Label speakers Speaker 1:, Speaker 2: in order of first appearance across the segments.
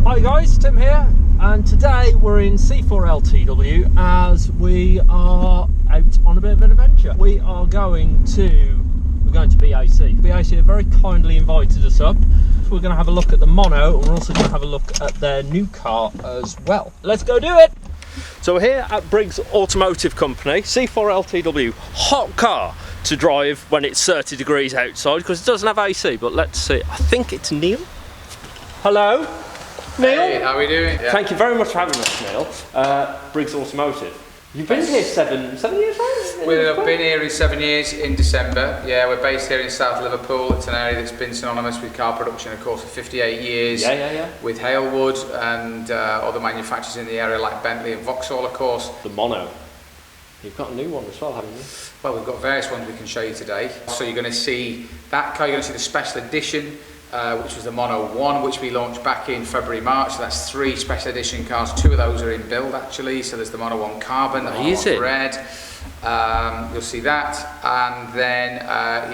Speaker 1: Hi guys, Tim here, and today we're in C4LTW as we are out on a bit of an adventure. We're going to BAC. BAC have very kindly invited us up. We're going to have a look at the Mono, and we're also going to have a look at their new car as well. Let's go do it! So we're here at Briggs Automotive Company, C4LTW, hot car to drive when it's 30 degrees outside because it doesn't have AC, but let's see. I think it's Neill. Hello, Neill.
Speaker 2: Hey, how are we doing?
Speaker 1: Yeah. Thank you very much for having us, Neill. Briggs Automotive. You've been here seven years, right?
Speaker 2: We've been here in 7 years in December. Yeah, we're based here in South Liverpool. It's an area that's been synonymous with car production, of course, for 58 years.
Speaker 1: Yeah.
Speaker 2: With Halewood and other manufacturers in the area like Bentley and Vauxhall, of course.
Speaker 1: The Mono. You've got a new one as well, haven't you?
Speaker 2: Well, we've got various ones we can show you today. So you're going to see that car, you're going to see the special edition, which was the Mono 1, which we launched back in February, March. So that's 3 special edition cars. 2 of those are in build actually. So there's the Mono 1 Carbon, the Mono 1 Red. You'll see that, and then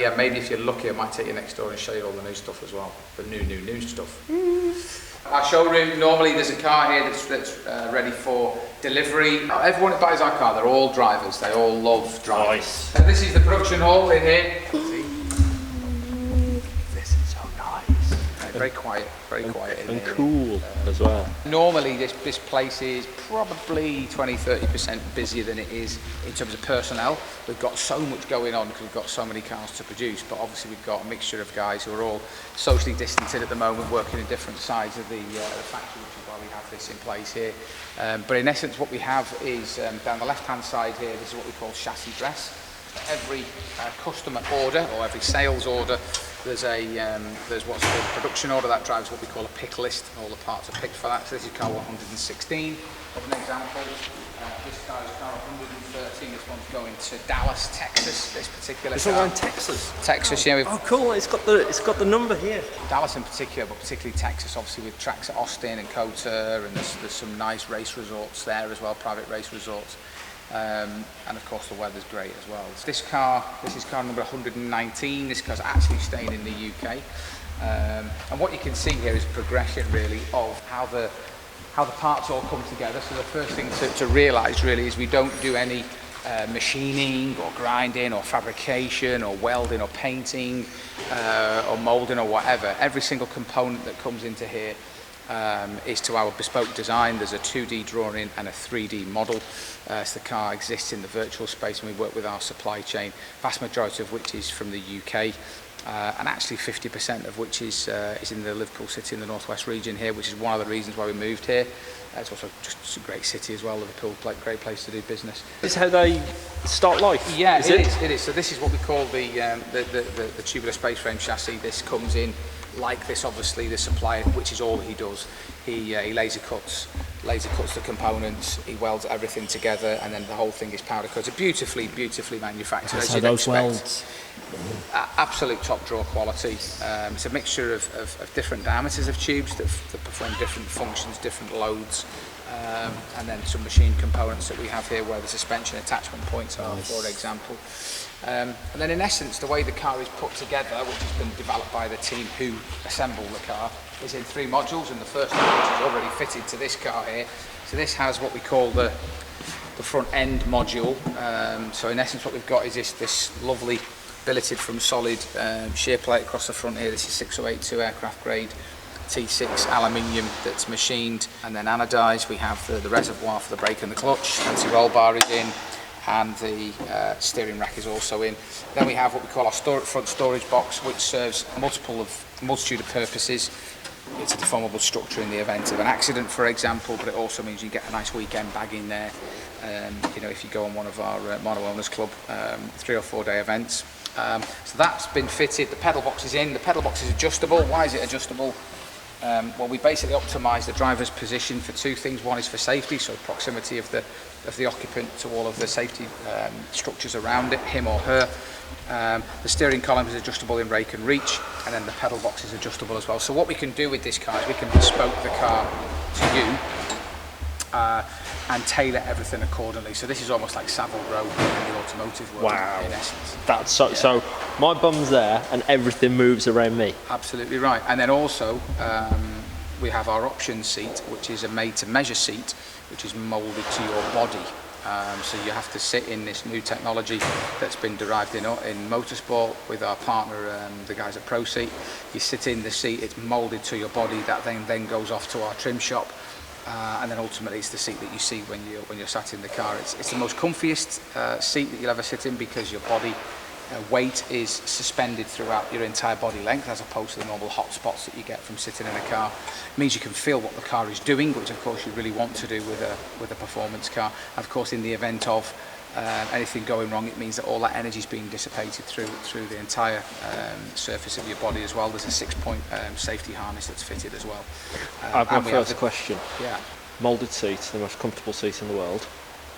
Speaker 2: yeah, maybe if you're lucky, I might take you next door and show you all the new stuff as well. The new stuff. Our showroom, normally there's a car here that's ready for delivery. Everyone that buys our car, they're all drivers. They all love driving.
Speaker 1: Nice.
Speaker 2: And this is the production hall in here. Very quiet in
Speaker 1: and
Speaker 2: here.
Speaker 1: Cool as well.
Speaker 2: Normally this place is probably 20-30% busier than it is in terms of personnel. We've got so much going on because we've got so many cars to produce, but obviously we've got a mixture of guys who are all socially distancing at the moment, working in different sides of the factory, which is why we have this in place here. But in essence what we have is down the left hand side here, this is what we call chassis dress. Every customer order or every sales order, there's what's called a production order that drives what we call a pick list. All the parts are picked for that. So this is car 116 as an example. This car is car 113. This one's going to Dallas, Texas. This particular
Speaker 1: It's
Speaker 2: car.
Speaker 1: all in Texas.
Speaker 2: Texas, yeah.
Speaker 1: Oh, cool! It's got the number here.
Speaker 2: Dallas in particular, but particularly Texas, obviously with tracks at Austin and Coulter, and there's some nice race resorts there as well, private race resorts. And of course the weather's great as well. This is car number 119. This car's actually staying in the UK. And what you can see here is progression really of how the parts all come together. So the first thing to realise really is we don't do any machining or grinding or fabrication or welding or painting or moulding or whatever. Every single component that comes into here is to our bespoke design. There's a 2D drawing and a 3D model. So the car exists in the virtual space, and we work with our supply chain, vast majority of which is from the UK, and actually 50% of which is in the Liverpool city in the northwest region here, which is one of the reasons why we moved here. It's also just a great city as well, Liverpool, great place to do business.
Speaker 1: This is how they start life?
Speaker 2: Yeah, it is. So this is what we call the tubular space frame chassis. This comes in like this, obviously the supplier, which is all he does. He laser cuts the components, he welds everything together, and then the whole thing is powder coated, beautifully manufactured.
Speaker 1: So those welds,
Speaker 2: absolute top draw quality. It's a mixture of different diameters of tubes that perform different functions, different loads, and then some machine components that we have here where the suspension attachment points are, for example. And then in essence the way the car is put together, which has been developed by the team who assemble the car, is in 3 modules, and the first one, which is already fitted to this car here. So this has what we call the front end module. So in essence what we've got is this lovely billeted from solid shear plate across the front here. This is 6082 aircraft grade T6 aluminium that's machined and then anodized. We have the reservoir for the brake and the clutch, anti-roll bar is in, and the steering rack is also in. Then we have what we call our front storage box, which serves a multitude of purposes. It's a deformable structure in the event of an accident, for example, but it also means you get a nice weekend bag in there. You know, if you go on one of our Mono Owners Club 3 or 4 day events. So that's been fitted. The pedal box is in. The pedal box is adjustable. Why is it adjustable? Well, we basically optimise the driver's position for 2 things. One is for safety, so proximity of the occupant to all of the safety structures around it, him or her. The steering column is adjustable in rake and reach, and then the pedal box is adjustable as well. So what we can do with this car is we can bespoke the car to you and tailor everything accordingly. So this is almost like Savile Row in the automotive world, in essence.
Speaker 1: That's so my bum's there and everything moves around me.
Speaker 2: Absolutely right. And then also we have our option seat, which is a made-to-measure seat, which is moulded to your body. So you have to sit in this new technology that's been derived in motorsport with our partner, the guys at Pro Seat. You sit in the seat, it's moulded to your body, that then goes off to our trim shop, and then ultimately it's the seat that you see when you're sat in the car. It's the most comfiest seat that you'll ever sit in, because your body weight is suspended throughout your entire body length, as opposed to the normal hot spots that you get from sitting in a car. It means you can feel what the car is doing, which of course you really want to do with a performance car. And of course, in the event of anything going wrong, it means that all that energy is being dissipated through the entire surface of your body as well. There's a 6-point safety harness that's fitted as well.
Speaker 1: I've got a first question.
Speaker 2: Yeah.
Speaker 1: Moulded seats, the most comfortable seats in the world.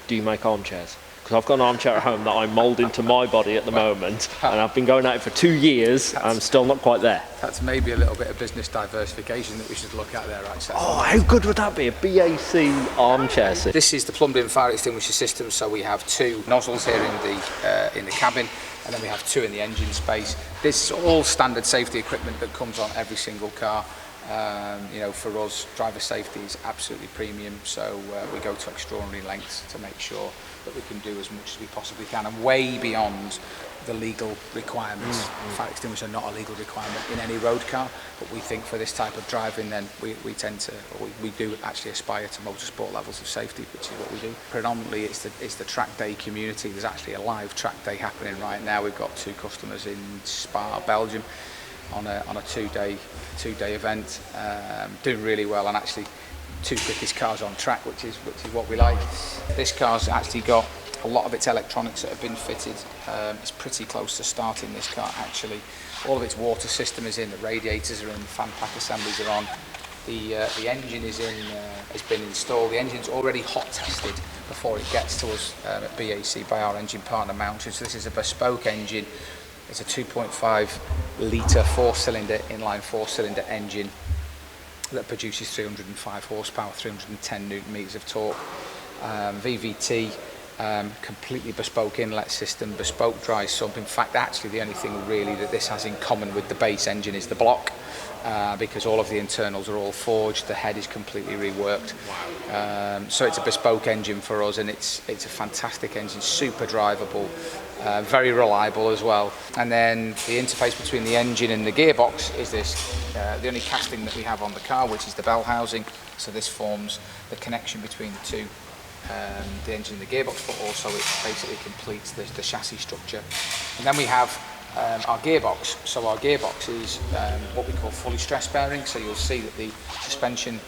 Speaker 1: Do you make armchairs? Because I've got an armchair at home that I mould into my body at the moment, and I've been going at it for 2 years, and I'm still not quite there.
Speaker 2: That's maybe a little bit of business diversification that we should look at there, right?
Speaker 1: Oh, how good would that be, a BAC armchair seat?
Speaker 2: This is the plumbed-in fire extinguisher system, so we have 2 nozzles here in the cabin, and then we have 2 in the engine space. This is all standard safety equipment that comes on every single car. You know, for us, driver safety is absolutely premium, so we go to extraordinary lengths to make sure that we can do as much as we possibly can, and way beyond the legal requirements. Fire extinguishers are not a legal requirement in any road car, but we think for this type of driving, then we do actually aspire to motorsport levels of safety, which is what we do. Predominantly, it's the track day community. There's actually a live track day happening right now. We've got 2 customers in Spa, Belgium, on a two-day event, doing really well, and actually 2 quickest cars on track, which is what we like. This car's actually got a lot of its electronics that have been fitted. It's pretty close to starting this car actually. All of its water system is in, the radiators are in, the fan pack assemblies are on. The engine is in, has been installed. The engine's already hot tested before it gets to us at BAC by our engine partner Mountain. So this is a bespoke engine. It's a 2.5 litre 4-cylinder inline 4-cylinder engine that produces 305 horsepower, 310 newton meters of torque. VVT, completely bespoke inlet system, bespoke dry sump. In fact, actually the only thing really that this has in common with the base engine is the block, because all of the internals are all forged, the head is completely reworked. So it's a bespoke engine for us, and it's a fantastic engine, super drivable, very reliable as well. And then the interface between the engine and the gearbox is this, the only casting that we have on the car, which is the bell housing. So this forms the connection between the two, the engine and the gearbox, but also it basically completes the chassis structure. And then we have our gearbox. So our gearbox is what we call fully stress bearing. So you'll see that the suspension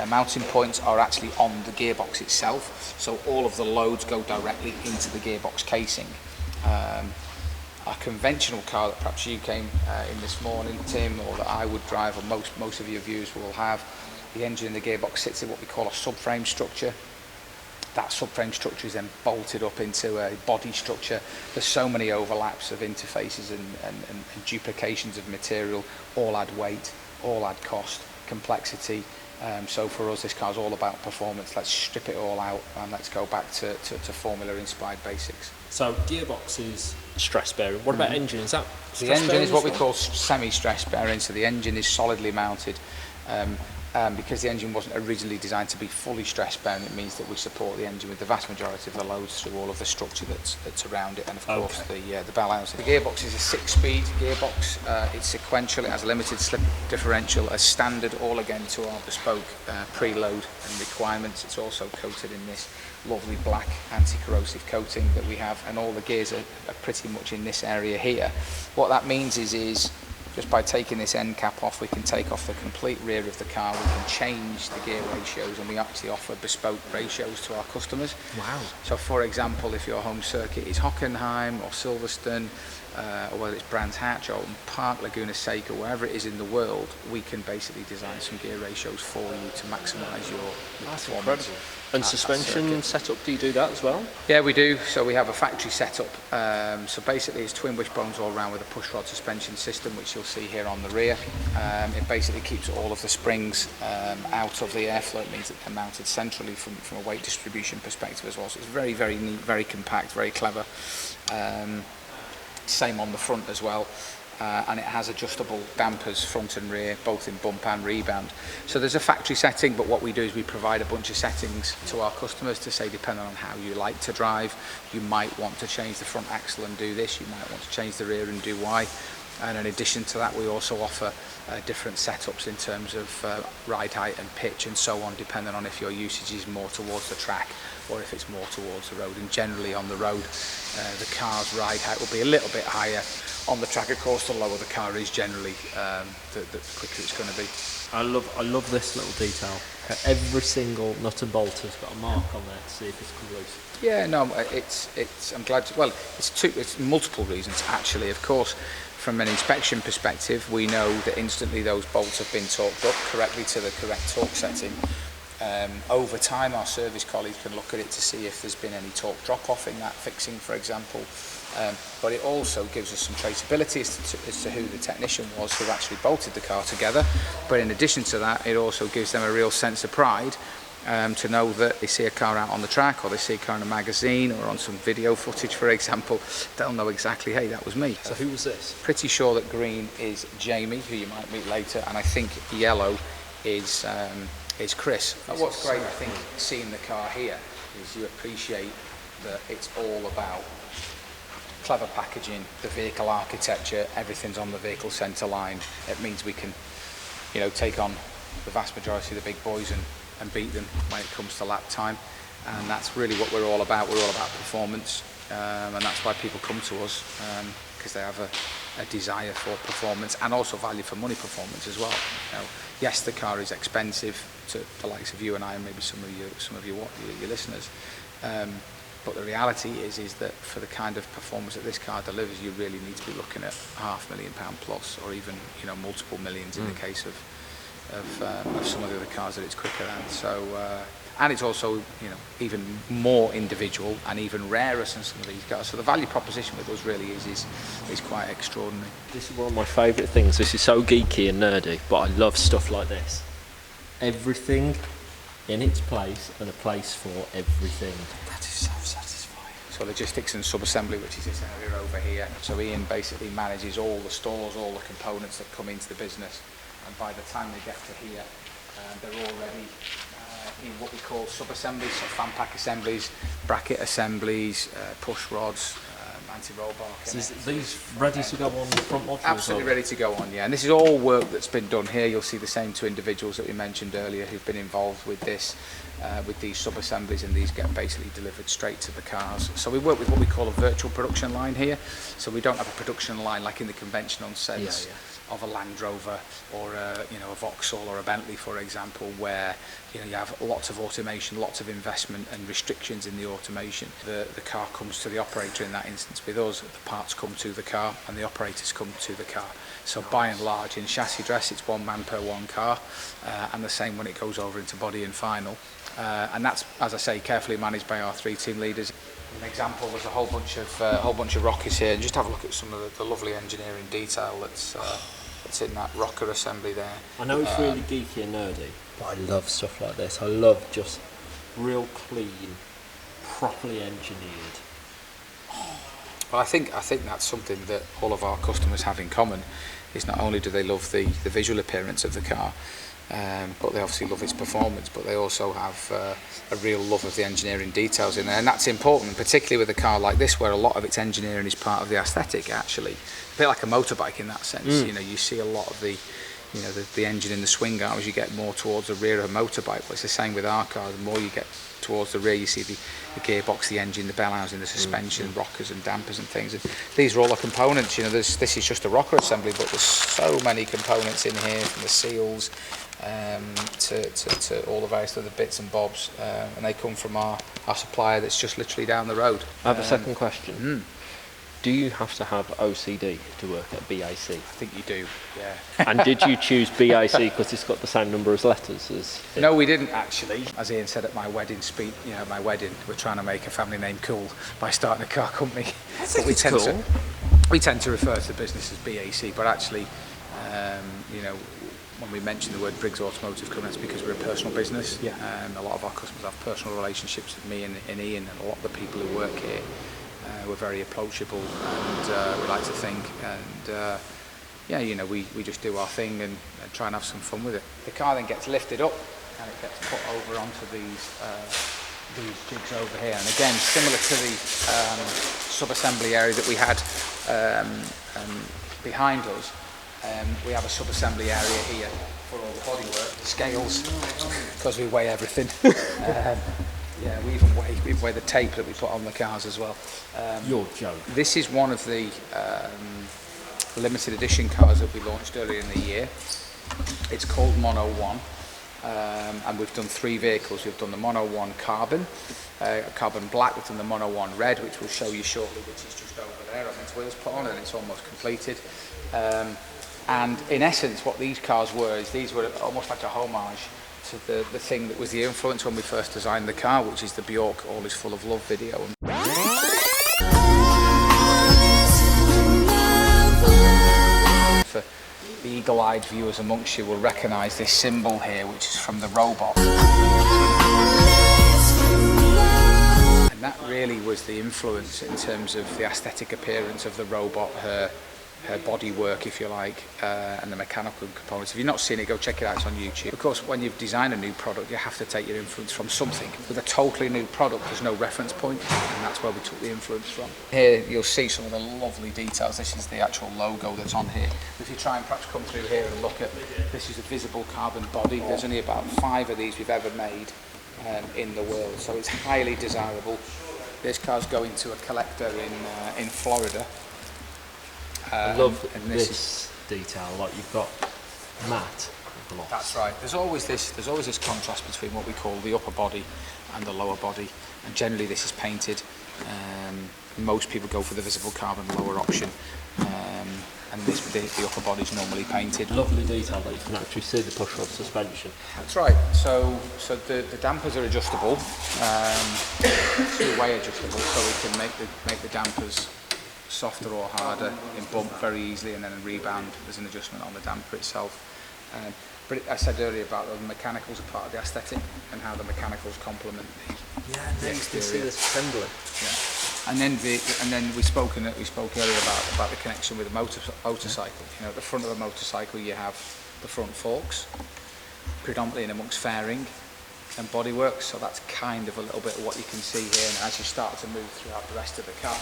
Speaker 2: mounting points are actually on the gearbox itself. So all of the loads go directly into the gearbox casing. Our conventional car that perhaps you came in this morning, Tim, or that I would drive, or most of your viewers will have, the engine and the gearbox sits in what we call a subframe structure. That subframe structure is then bolted up into a body structure. There's so many overlaps of interfaces and duplications of material, all add weight, all add cost, complexity. So for us, this car's all about performance. Let's strip it all out and let's go back to formula-inspired basics.
Speaker 1: So gearbox is stress bearing. What about engine? Is that
Speaker 2: the engine is what we call semi-stress bearing. So the engine is solidly mounted. Because the engine wasn't originally designed to be fully stress bearing, it means that we support the engine with the vast majority of the loads through all of the structure that's around it, and of course the bell housing. The gearbox is a 6-speed gearbox. It's sequential. It has a limited slip differential as standard, all again to our bespoke preload and requirements. It's also coated in this lovely black anti-corrosive coating that we have, and all the gears are pretty much in this area here. What that means is just by taking this end cap off, we can take off the complete rear of the car, we can change the gear ratios, and we actually offer bespoke ratios to our customers.
Speaker 1: Wow.
Speaker 2: So for example, if your home circuit is Hockenheim or Silverstone, or whether it's Brands Hatch or Park, Laguna Seca, wherever it is in the world, we can basically design some gear ratios for you to maximise your performance.
Speaker 1: Incredible. And suspension setup, do you do that as well?
Speaker 2: Yeah, we do. So we have a factory setup. So basically it's twin wishbones all around with a push rod suspension system, which you'll see here on the rear. It basically keeps all of the springs out of the airflow. It means that they're mounted centrally from a weight distribution perspective as well. So it's very, very neat, very compact, very clever. Same on the front as well. and it has adjustable dampers front and rear, both in bump and rebound. So there's a factory setting, but what we do is we provide a bunch of settings to our customers to say, depending on how you like to drive, you might want to change the front axle and do this, you might want to change the rear and do Y. And in addition to that, we also offer different setups in terms of ride height and pitch and so on, depending on if your usage is more towards the track or if it's more towards the road. And generally on the road, the car's ride height will be a little bit higher. On the track, of course, the lower the car is generally, the quicker it's going to be.
Speaker 1: I love this little detail. Every single nut and bolt has got a mark on there to see if it's come loose.
Speaker 2: Yeah, no, it's. I'm glad. Well, it's multiple reasons actually. Of course, from an inspection perspective, we know that instantly those bolts have been torqued up correctly to the correct torque setting. Over time, our service colleagues can look at it to see if there's been any torque drop-off in that fixing, for example. But it also gives us some traceability as to who the technician was who actually bolted the car together. But in addition to that, it also gives them a real sense of pride to know that they see a car out on the track, or they see a car in a magazine or on some video footage, for example. They'll know exactly, hey, that was me.
Speaker 1: So who was this?
Speaker 2: Pretty sure that green is Jamie, who you might meet later, and I think yellow is Chris. What's great, I think, seeing the car here is you appreciate that it's all about clever packaging, the vehicle architecture, everything's on the vehicle centre line. It means we can, take on the vast majority of the big boys and beat them when it comes to lap time. And that's really what we're all about. We're all about performance, and that's why people come to us, because they have a desire for performance and also value for money performance as well. Yes, the car is expensive to the likes of you and I, and maybe some of your listeners. But the reality is that for the kind of performance that this car delivers, you really need to be looking at £500,000 plus, or even multiple millions in the case of some of the other cars that it's quicker than. So, and it's also even more individual and even rarer than some of these cars. So the value proposition with us really is quite extraordinary.
Speaker 1: This is one of my favourite things. This is so geeky and nerdy, but I love stuff like this. Everything in its place, and a place for everything.
Speaker 2: That is so satisfying. So logistics and sub-assembly, which is this area over here. So Ian basically manages all the stores, all the components that come into the business, and by the time they get to here, they're already in what we call sub-assemblies, so fan pack assemblies, bracket assemblies, push rods, anti-roll bar.
Speaker 1: So these ready to go on the front modules?
Speaker 2: Absolutely ready to go on, yeah. And this is all work that's been done here. You'll see the same two individuals that we mentioned earlier who've been involved with this, with these sub-assemblies, and these get basically delivered straight to the cars. So we work with what we call a virtual production line here. So we don't have a production line like in the conventional sense of a Land Rover or a Vauxhall or a Bentley, for example, where you have lots of automation, lots of investment and restrictions in the automation. The car comes to the operator in that instance. With us, the parts come to the car and the operators come to the car. So by and large, in chassis dress, it's one man per one car, and the same when it goes over into body and final. And that's, as I say, carefully managed by our three team leaders. An example, there's a whole bunch of rockers here, and just have a look at some of the lovely engineering detail that's in that rocker assembly there. I
Speaker 1: know it's really geeky and nerdy, but I love stuff like this. I love just real clean, properly engineered.
Speaker 2: Well, I think that's something that all of our customers have in common. Is not only do they love the visual appearance of the car, but they obviously love its performance, but they also have a real love of the engineering details in there, and that's important, particularly with a car like this where a lot of its engineering is part of the aesthetic. Actually, a bit like a motorbike in that sense. You see a lot of the engine in the swing arm as you get more towards the rear of a motorbike, but it's the same with our car. The more you get towards the rear, you see the gearbox, the engine, the bell housing, the suspension, rockers and dampers and things. And these are all the components. This is just a rocker assembly, but there's so many components in here, from the seals to all the various other bits and bobs, and they come from our supplier that's just literally down the road.
Speaker 1: I have a second question. Do you have to have OCD to work at BAC?
Speaker 2: I think you do, yeah.
Speaker 1: And did you choose BAC because it's got the same number of letters as...
Speaker 2: No, we didn't actually. As Ian said at my wedding speech, my wedding, we're trying to make a family name cool by starting a car company.
Speaker 1: That's cool.
Speaker 2: We tend to refer to the business as BAC, but actually, when we mention the word Briggs Automotive Company, it's because we're a personal business. Yeah. A lot of our customers have personal relationships with me and Ian, and a lot of the people who work here. We're very approachable, and we like to think, and yeah, you know, we just do our thing and try and have some fun with it. The car then gets lifted up and it gets put over onto these jigs over here. And again, similar to the sub-assembly area that we had behind us, we have a sub-assembly area here for all the bodywork, scales, because we weigh everything. Yeah, we even weigh the tape that we put on the cars as well.
Speaker 1: You're joking.
Speaker 2: This is one of the limited edition cars that we launched earlier in the year. It's called Mono 1, and we've done 3 vehicles. We've done the Mono 1 Carbon Black, we've done the Mono 1 Red, which we'll show you shortly, which is just over there on its wheels put on, and it's almost completed. And in essence, what these cars were, is these were almost like a homage to the thing that was the influence when we first designed the car, which is the Bjork All Is Full of Love video. For the eagle-eyed viewers amongst you will recognise this symbol here, which is from the robot. And that really was the influence in terms of the aesthetic appearance of the robot, her body work, if you like, and the mechanical components. If you've not seen it, go check it out, it's on YouTube. Of course, when you've designed a new product, you have to take your influence from something. With a totally new product, there's no reference point, and that's where we took the influence from. Here, you'll see some of the lovely details. This is the actual logo that's on here. If you try and perhaps come through here and look at, this is a visible carbon body. There's only about 5 of these we've ever made in the world, so it's highly desirable. This car's going to a collector in Florida.
Speaker 1: I love this detail, like you've got matte gloss.
Speaker 2: That's right. There's always this contrast between what we call the upper body and the lower body, and generally this is painted. Most people go for the visible carbon lower option, and the upper body is normally painted.
Speaker 1: Lovely detail that you can actually see the push-rod suspension.
Speaker 2: That's right. So the dampers are adjustable, two-way adjustable, so we can make the dampers softer or harder in bump very easily, and then in rebound there's an adjustment on the damper itself. But I said earlier about the mechanicals are part of the aesthetic and how the mechanicals complement the
Speaker 1: you can see this assembly.
Speaker 2: Yeah. And then we spoke earlier about the connection with the motorcycle. You know, at the front of the motorcycle you have the front forks, predominantly in amongst fairing and bodywork. So that's kind of a little bit of what you can see here. And as you start to move throughout the rest of the car,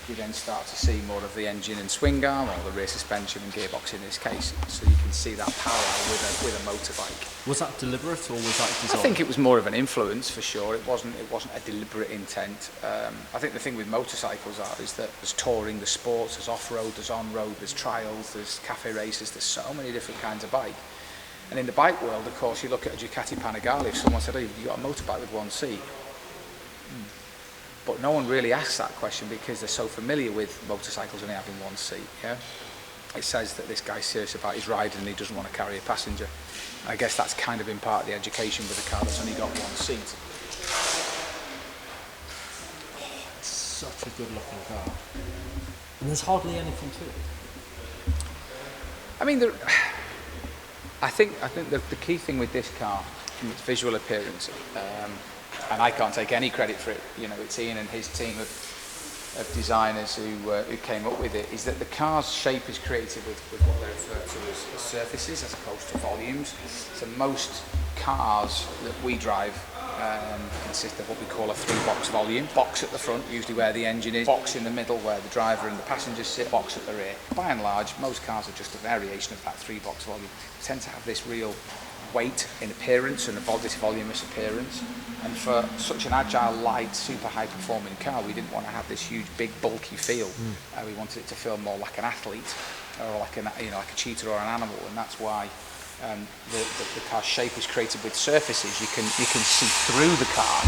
Speaker 2: you then start to see more of the engine and swing arm, or the rear suspension and gearbox in this case. So you can see that parallel with a motorbike.
Speaker 1: Was that deliberate, or was that design?
Speaker 2: I think it was more of an influence for sure. It wasn't a deliberate intent. I think the thing with motorcycles is that there's touring, there's sports, there's off-road, there's on-road, there's trials, there's cafe races, there's so many different kinds of bike. And in the bike world, of course, you look at a Ducati Panigale. If someone said, "Oh, you've got a motorbike with one seat," but no one really asks that question because they're so familiar with motorcycles only having one seat. Yeah, it says that this guy's serious about his riding and he doesn't want to carry a passenger. I guess that's kind of in part of the education with a car that's only got one seat.
Speaker 1: Oh, it's such a good looking car, and there's hardly anything to it.
Speaker 2: I mean, I think the key thing with this car, from its visual appearance, and I can't take any credit for it, you know, it's Ian and his team of designers who came up with it, is that the car's shape is created with what they refer to as surfaces as opposed to volumes. So most cars that we drive consist of what we call a 3-box volume. Box at the front, usually where the engine is, box in the middle where the driver and the passengers sit, box at the rear. By and large, most cars are just a variation of that 3-box volume. They tend to have this real weight in appearance and this voluminous appearance, and for such an agile, light, super high performing car, we didn't want to have this huge, big, bulky feel. We wanted it to feel more like an athlete, or like like a cheetah or an animal, and that's why the car's shape is created with surfaces. You can see through the car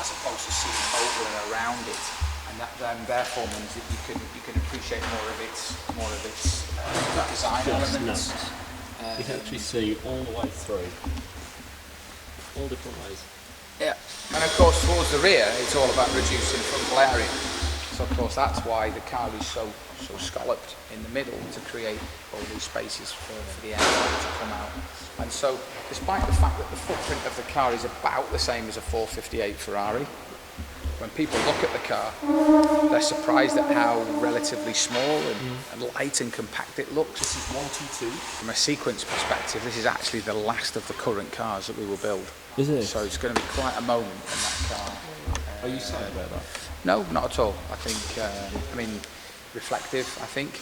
Speaker 2: as opposed to seeing over and around it, and that then therefore means that you can appreciate more of its design elements.
Speaker 1: You can actually see all the way through, all different ways.
Speaker 2: Yeah, and of course towards the rear it's all about reducing frontal area. So of course that's why the car is so scalloped in the middle, to create all these spaces for the air to come out. And so despite the fact that the footprint of the car is about the same as a 458 Ferrari, when people look at the car, they're surprised at how relatively small and light and compact it looks.
Speaker 1: This is 122.
Speaker 2: From a sequence perspective, this is actually the last of the current cars that we will build.
Speaker 1: Is it?
Speaker 2: So it's going to be quite a moment in that car.
Speaker 1: Are you sad about that?
Speaker 2: No, not at all. I think, I mean, reflective, I think,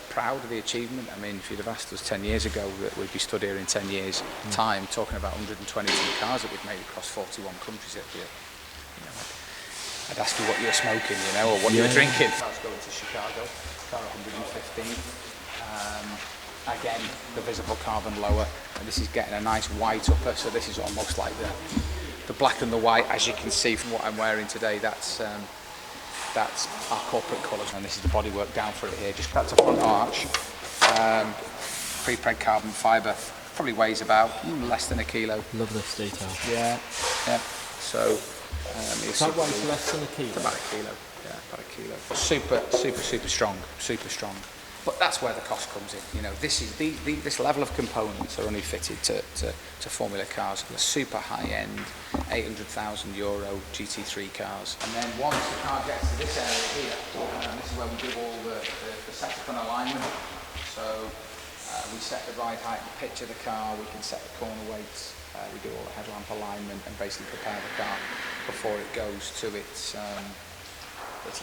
Speaker 2: proud of the achievement. I mean, if you'd have asked us 10 years ago that we'd be stood here in 10 years' time talking about 122 cars that we've made across 41 countries, I'd ask you what you were smoking, or what you were drinking. I was going to Chicago, car 115. Again, the visible carbon lower, and this is getting a nice white upper, so this is almost like the black and the white. As you can see from what I'm wearing today, that's our corporate colours, and this is the bodywork down for it here. Just that's a front arch, pre-preg carbon fibre, probably weighs about less than a kilo.
Speaker 1: Love this detail.
Speaker 2: Yeah. So
Speaker 1: that weighs less than a kilo.
Speaker 2: It's about a kilo. Yeah, about a kilo. Super strong. Super strong. But that's where the cost comes in. This is this level of components are only fitted to Formula cars. The super high-end, €800,000 GT3 cars. And then once the car gets to this area here, this is where we do all the setup and alignment. So we set the ride height and pitch of the car. We can set the corner weights. We do all the headlamp alignment and basically prepare the car before it goes to its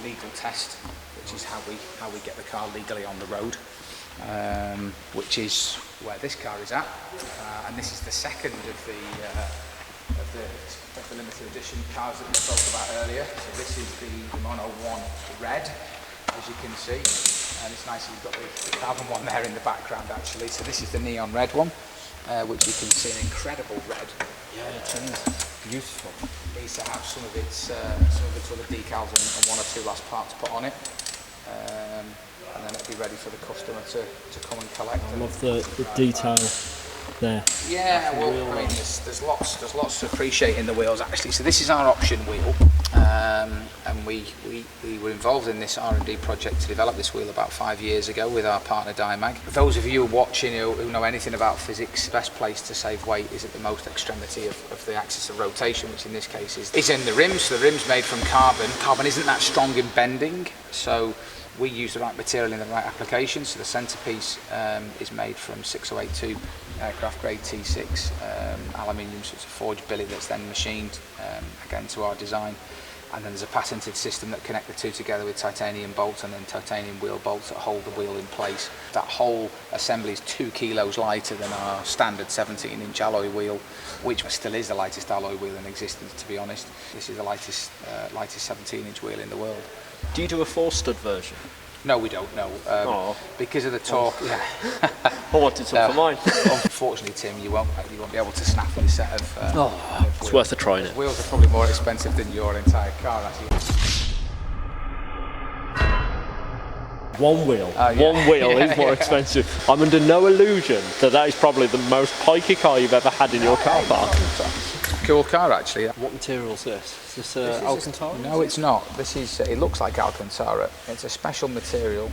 Speaker 2: legal test, which is how we get the car legally on the road, which is where this car is at, and this is the second of the limited edition cars that we spoke about earlier. So this is the Mono 1 Red, as you can see, and it's nice you've got the carbon one there in the background actually. So this is the neon red one, which you can see an incredible red.
Speaker 1: Yeah, it is beautiful.
Speaker 2: It needs to have some of its other decals and one or two last parts put on it, and then it'll be ready for the customer to come and collect.
Speaker 1: I love the detail there.
Speaker 2: Yeah, well, I mean, there's lots to appreciate in the wheels actually. So this is our option wheel, and we were involved in this R&D project to develop this wheel about 5 years ago with our partner Dimag. For those of you watching who know anything about physics, the best place to save weight is at the most extremity of the axis of rotation, which in this case is in the rims. So the rim's made from carbon. Carbon isn't that strong in bending, so we use the right material in the right application. So the centerpiece is made from 6082 aircraft grade T6 aluminium, so it's a forged billet that's then machined again to our design, and then there's a patented system that connect the two together with titanium bolts and then titanium wheel bolts that hold the wheel in place. That whole assembly is 2 kilos lighter than our standard 17-inch alloy wheel, which still is the lightest alloy wheel in existence, to be honest. This is the lightest 17-inch wheel in the world.
Speaker 1: Do you do a 4-stud version?
Speaker 2: No, we don't, no. Because of the torque. Yeah.
Speaker 1: I wanted some for mine.
Speaker 2: Unfortunately, Tim, you won't be able to snap a set of
Speaker 1: it's worth a try.
Speaker 2: Wheels are probably more expensive than your entire car, actually.
Speaker 1: One wheel. One wheel is more expensive. I'm under no illusion that is probably the most pikey car you've ever had in your car park.
Speaker 2: Cool car, actually.
Speaker 1: What material is this? Is this Alcantara?
Speaker 2: No, it's not. This is. It looks like Alcantara. It's a special material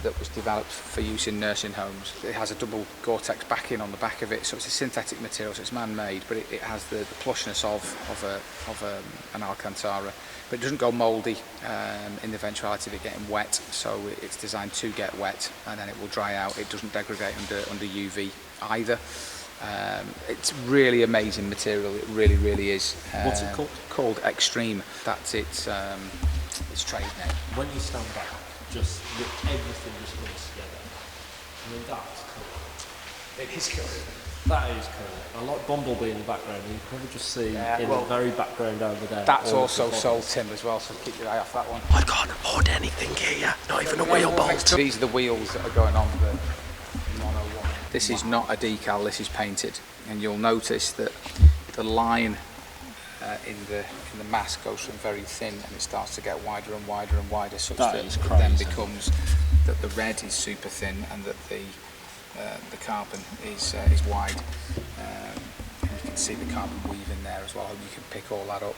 Speaker 2: that was developed for use in nursing homes. It has a double Gore-Tex backing on the back of it, so it's a synthetic material, so it's man-made, but it has the plushness of an Alcantara. But it doesn't go mouldy in the eventuality of it getting wet, so it's designed to get wet, and then it will dry out. It doesn't degrade under UV either. It's really amazing material. It really is.
Speaker 1: What's it called?
Speaker 2: Called Extreme. That's its trade name.
Speaker 1: When you stand back, just everything just comes together. I mean, that's cool.
Speaker 2: It is cool.
Speaker 1: That is cool. I like Bumblebee in the background. You can probably just see in the very background over there.
Speaker 2: That's also sold, Tim, as well, so keep your eye off that one.
Speaker 1: I can't afford anything here, not even a wheel bolt.
Speaker 2: These are the wheels that are going on the Mono 1. This is not a decal, this is painted, and you'll notice that the line in the mask goes from very thin and it starts to get wider and wider and wider, such that it then becomes that the red is super thin and that the carbon is wide. And you can see the carbon weave in there as well, and you can pick all that up.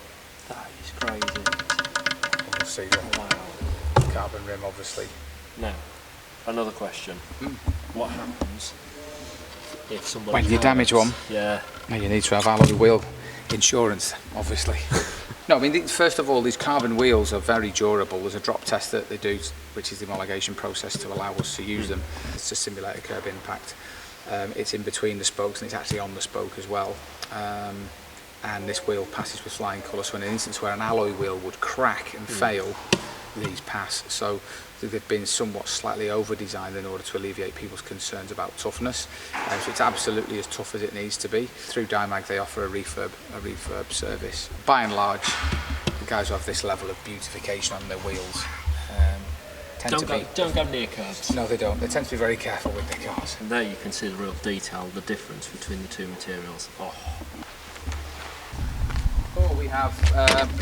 Speaker 1: That is crazy.
Speaker 2: Obviously, the carbon rim, obviously.
Speaker 1: Now, another question. What happens if somebody
Speaker 2: when you damage one?
Speaker 1: Yeah.
Speaker 2: You need to have alloy wheel insurance, obviously. No, I mean, first of all, these carbon wheels are very durable. There's a drop test that they do, which is the homologation process to allow us to use them. It's to simulate a curb impact. It's in between the spokes and it's actually on the spoke as well. And this wheel passes with flying colours. So in an instance where an alloy wheel would crack and fail, these pass. So they've been somewhat slightly over-designed in order to alleviate people's concerns about toughness. So it's absolutely as tough as it needs to be. Through Dimag they offer a refurb service. By and large, the guys who have this level of beautification on their wheels
Speaker 1: don't go near curbs.
Speaker 2: No, they don't. They tend to be very careful with their cars.
Speaker 1: And there you can see the real detail, the difference between the two materials.
Speaker 2: We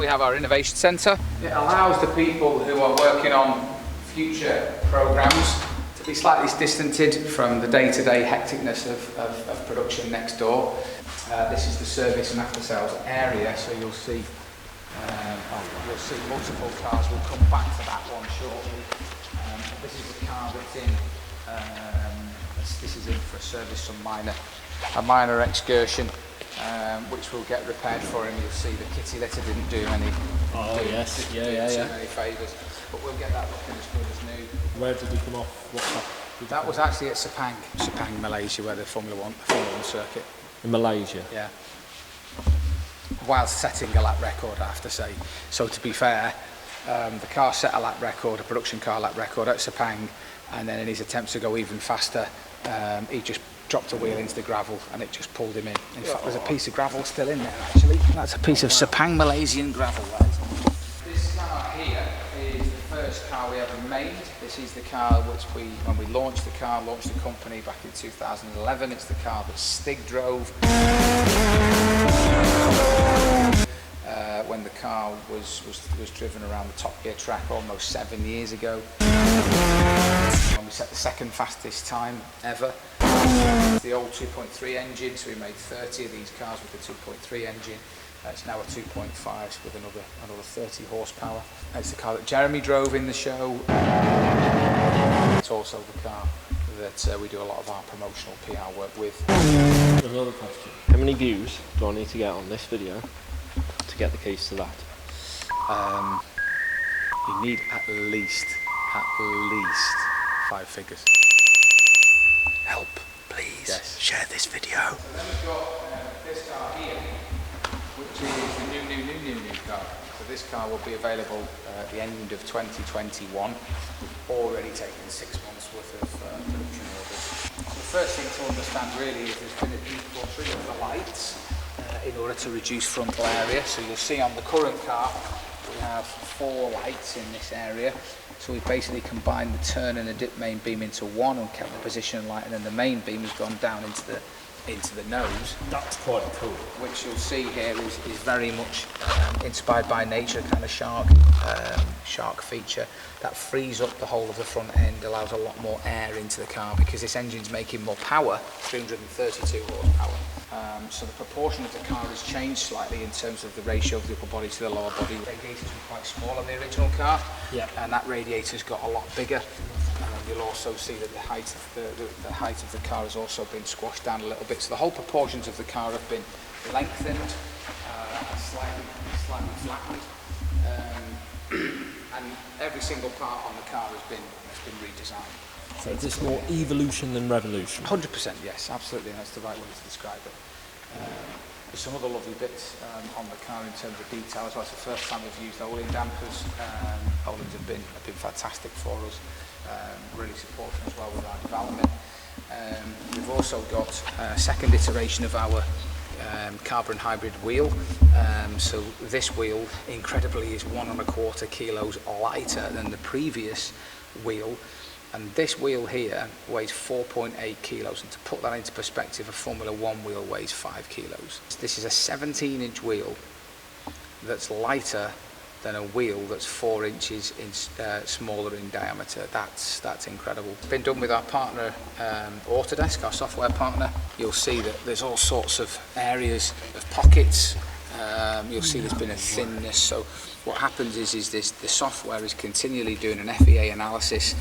Speaker 2: have our innovation centre. It allows the people who are working on future programmes to be slightly distanced from the day-to-day hecticness of production next door. This is the service and after-sales area, so you'll see multiple cars. We'll come back to that one shortly. This is the car that's in. This is in for a service, a minor excursion. Which will get repaired for him. You'll see the kitty litter didn't do any. Many favours, but we'll get that looking as good as new.
Speaker 1: Where did he come off?
Speaker 2: That was actually at Sepang, Malaysia, where the Formula One circuit.
Speaker 1: In Malaysia.
Speaker 2: Yeah. Whilst setting a lap record, I have to say. So to be fair, the car set a lap record, a production car lap record at Sepang, and then in his attempts to go even faster, he just dropped a wheel into the gravel and it just pulled him in. In fact, there's a piece of gravel still in there actually. That's a piece of Sepang Malaysian gravel. This car here is the first car we ever made. This is the car which when we launched the company back in 2011. It's the car that Stig drove. When the car was driven around the Top Gear track almost 7 years ago. And we set the second fastest time ever. The old 2.3 engine, so we made 30 of these cars with the 2.3 engine. It's now a 2.5 with another 30 horsepower. It's the car that Jeremy drove in the show. It's also the car that we do a lot of our promotional PR work with.
Speaker 1: Another question. How many views do I need to get on this video to get the keys to that?
Speaker 2: You need at least 5 figures. Help, please.
Speaker 3: Yes. Share this video.
Speaker 2: So then we've got this car here, which is the new car. So this car will be available at the end of 2021. We've already taken 6 months worth of production orders. The first thing to understand really is there's been a decluttering of the lights in order to reduce frontal area. So you'll see on the current car we have 4 lights in this area. So we've basically combined the turn and the dip main beam into one and kept the position light, and then the main beam has gone down into the nose.
Speaker 1: That's quite cool.
Speaker 2: Which you'll see here is very much inspired by nature, kind of shark feature. That frees up the whole of the front end, allows a lot more air into the car because this engine's making more power, 332 horsepower. So the proportion of the car has changed slightly in terms of the ratio of the upper body to the lower body. Radiators were quite small on the original car, and that radiator's got a lot bigger. You'll also see that the height of the car has also been squashed down a little bit. So the whole proportions of the car have been lengthened and slightly flattened, and every single part on the car has been redesigned.
Speaker 1: So is this more evolution than revolution?
Speaker 2: 100%, yes, absolutely. That's the right way to describe it. There's some other lovely bits on the car in terms of detail as well. It's the first time we've used Olin dampers. Olins have been fantastic for us, really supporting as well with our development. We've also got a second iteration of our carbon hybrid wheel. So this wheel, incredibly, is 1.25 kilos lighter than the previous wheel. And this wheel here weighs 4.8 kilos, and to put that into perspective, a Formula One wheel weighs 5 kilos. This is a 17-inch wheel that's lighter than a wheel that's 4 inches smaller in diameter. That's incredible. It's been done with our partner Autodesk, our software partner. You'll see that there's all sorts of areas of pockets. You'll see there's been a thinness. So what happens is the software is continually doing an FEA analysis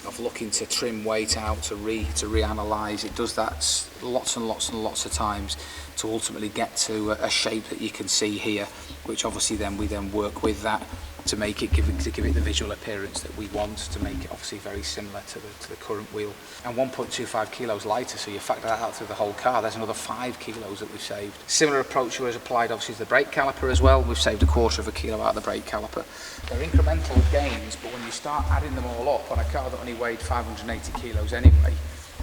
Speaker 2: of looking to trim weight out, to reanalyze. It does that lots and lots of times to ultimately get to a shape that you can see here which obviously then we work with that to make it give it the visual appearance that we want, to make it obviously very similar to the current wheel. And 1.25 kilos lighter, so you factor that out through the whole car, there's another 5 kilos that we've saved. Similar approach was applied obviously to the brake caliper as well. We've saved 1/4 of a kilo out of the brake caliper. They're incremental gains, but when you start adding them all up on a car that only weighed 580 kilos anyway,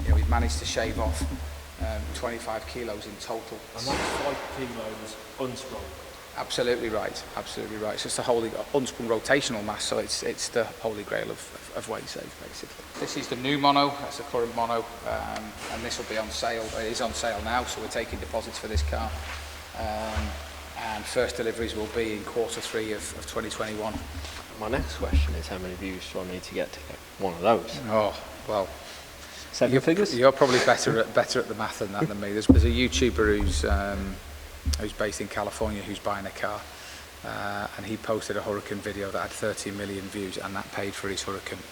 Speaker 2: you know, we've managed to shave off 25 kilos in total.
Speaker 1: And that's 5 kilos unsprung.
Speaker 2: Absolutely right, absolutely right. So it's the holy unsprung rotational mass, so it's the holy grail of weight save, basically. This is the new mono, that's the current mono, and this will be on sale. It is on sale now, so we're taking deposits for this car. And first deliveries will be in Q3 of 2021.
Speaker 1: My next question is, how many views do I need to get one of those?
Speaker 2: Oh, well,
Speaker 1: 7 figures?
Speaker 2: You're probably better at the math than that than me. There's a YouTuber who's based in California who's buying a car, and he posted a Hurricane video that had 30 million views, and that paid for his Hurricane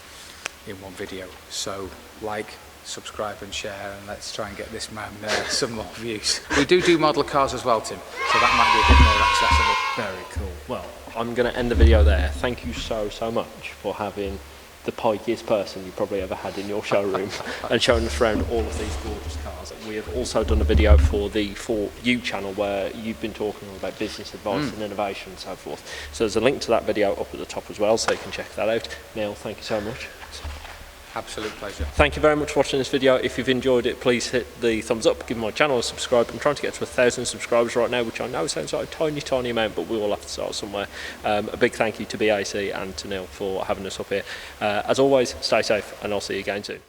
Speaker 2: in one video. So like, subscribe and share, and let's try and get this man some more views. We do model cars as well, Tim, so that might be a bit more accessible.
Speaker 1: Very cool. Well, I'm going to end the video there. Thank you so much for having the pikiest person you probably ever had in your showroom and showing us around all of these gorgeous cars. We have also done a video for the For You channel where you've been talking about business advice and innovation and so forth. So there's a link to that video up at the top as well, so you can check that out. Neill, thank you so much.
Speaker 2: Absolute pleasure.
Speaker 1: Thank you very much for watching this video. If you've enjoyed it, please hit the thumbs up, give my channel a subscribe. I'm trying to get to 1,000 subscribers right now, which I know sounds like a tiny amount, but we all have to start somewhere. A big thank you to BAC and to Neill for having us up here. As always, stay safe, and I'll see you again soon.